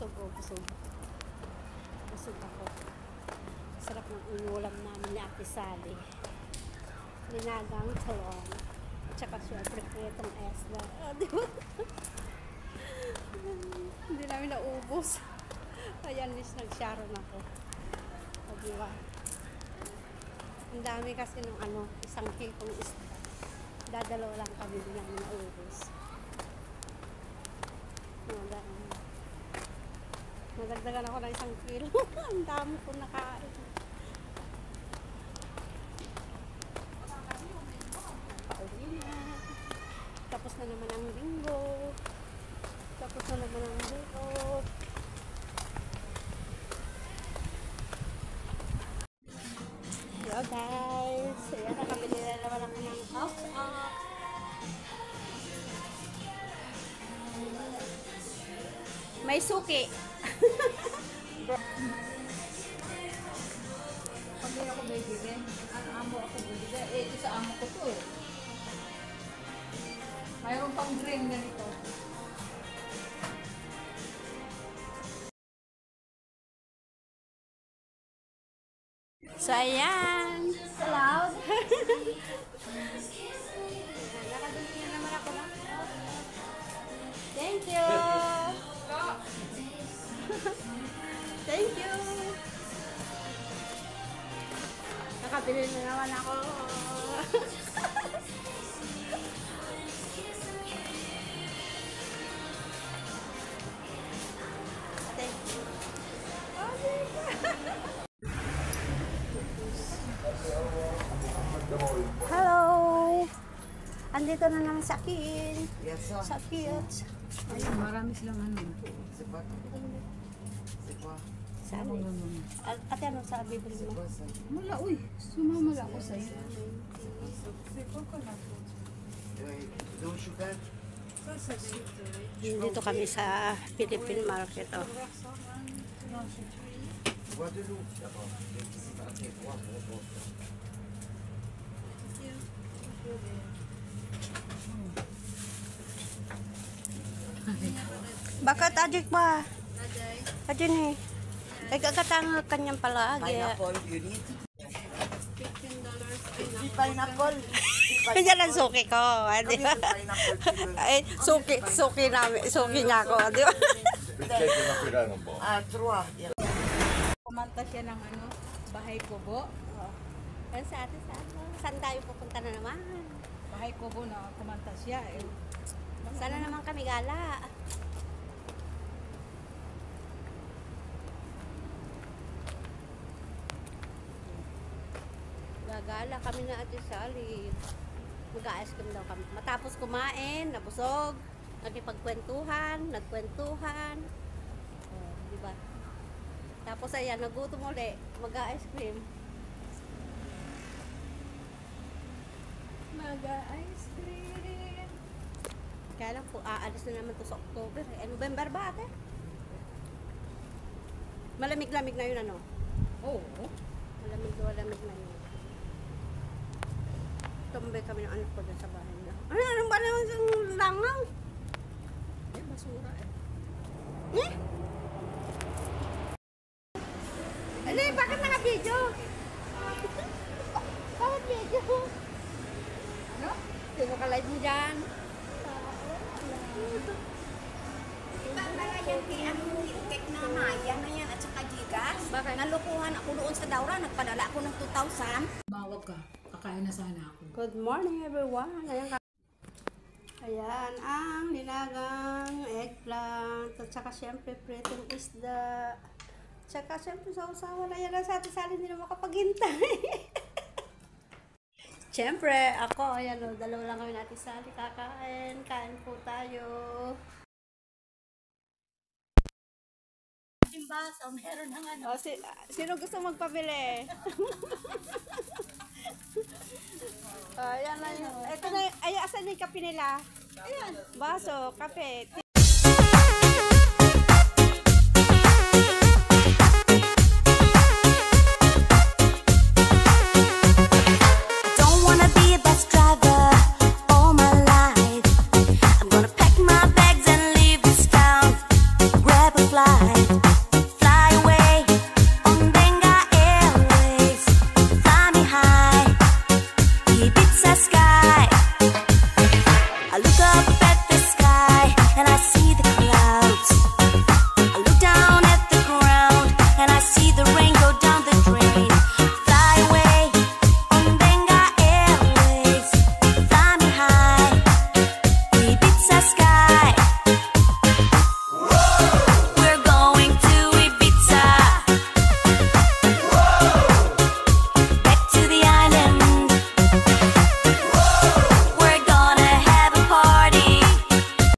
busog o busog. Busog ako. Sarap ng ulam namin ni Ate Sally. Linagang talong. Tsaka syempre pritong esda. Di ba? Hindi namin naubos. Ayan, nag-sharon ako. O, di ba? Ang dami kasi ng isang kilong isda. Dadalaw lang kami, hindi namin naubos. Nadagdagan ako ng 1 kilo. Ang dami ko nakain. Pauwi na. Tapos na naman ang linggo. Tapos na naman ang linggo. Hello guys. Ayan, nakabili na naman ako ng house-up. May suki. Pag hindi ako bibili, ang amo ako bibili. Ito sa amo ko to eh. Mayroon pang green ganito. So, ayan. Loud. Nakabili na naman ako na. Thank you. Thank you. Nakabili na naman ako. Thank you. Hello. Andito na naman sa akin. Yes, sir. Sa kids. Ayun, marami silang ano. C'est quoi? Saan? Ate, ano sa bibili mo? Wala, uy. Sumamala ako sa'yo. Donc, sugar? Dito kami sa Philippine Market. Oh. Bois de loup, d'abord. Après, bois. Bakit adik ba? Adik ni. Ay kakatang kanyang palagi. Pineapple, you need? Pineapple. Kanya lang suki ko. Di ba? Ay, suki namin. Suki niya ako. Di ba? Ah, 3. Kumanta siya ng Bahay Kubo. Yan sa atin saan tayo pupunta na naman? Bahay Kubo na kumanta siya eh. Sana naman kami gala. Gagala kami na Ate Sally. Mag-ice cream daw kami. Matapos kumain, nabusog, nagkipagkwentuhan, nagkwentuhan. Oh, di ba? Tapos ayan, nagutom ulit, mag-ice cream. Mag-ice cream. Kaya lang po, aalis na naman to sa October. November ba ate? Malamig-lamig na yun Oo. Malamig na yun. Tumbay kami ng anak ko dyan sa bahay nila. Ano ba naman yung langaw? Eh, basura eh. Eh? Ano bakit naka-video? Bakit video? Ano? Sino ka live mo dyan? Yung cake na Maya na yan at saka Gigas. Bakit? Nalukuhan ako doon sa Daura, nagpadala ako ng 2,000. Bawag ka. Kakain na sana ako. Good morning everyone. Ayan ang linagang eggplant at saka syempre pritong isda. Tsaka syempre sa usawa na yan lang sa Ate Sally, hindi na makapaghintay. Syempre ako, ayan o, dalawa lang kami na Ate Sally kakain. Kain po tayo. Baso, meron ng O, sino gusto magpabili? Ayan na yun. Ito na, ayan, asan na yung kape nila? Ayan, baso, kape.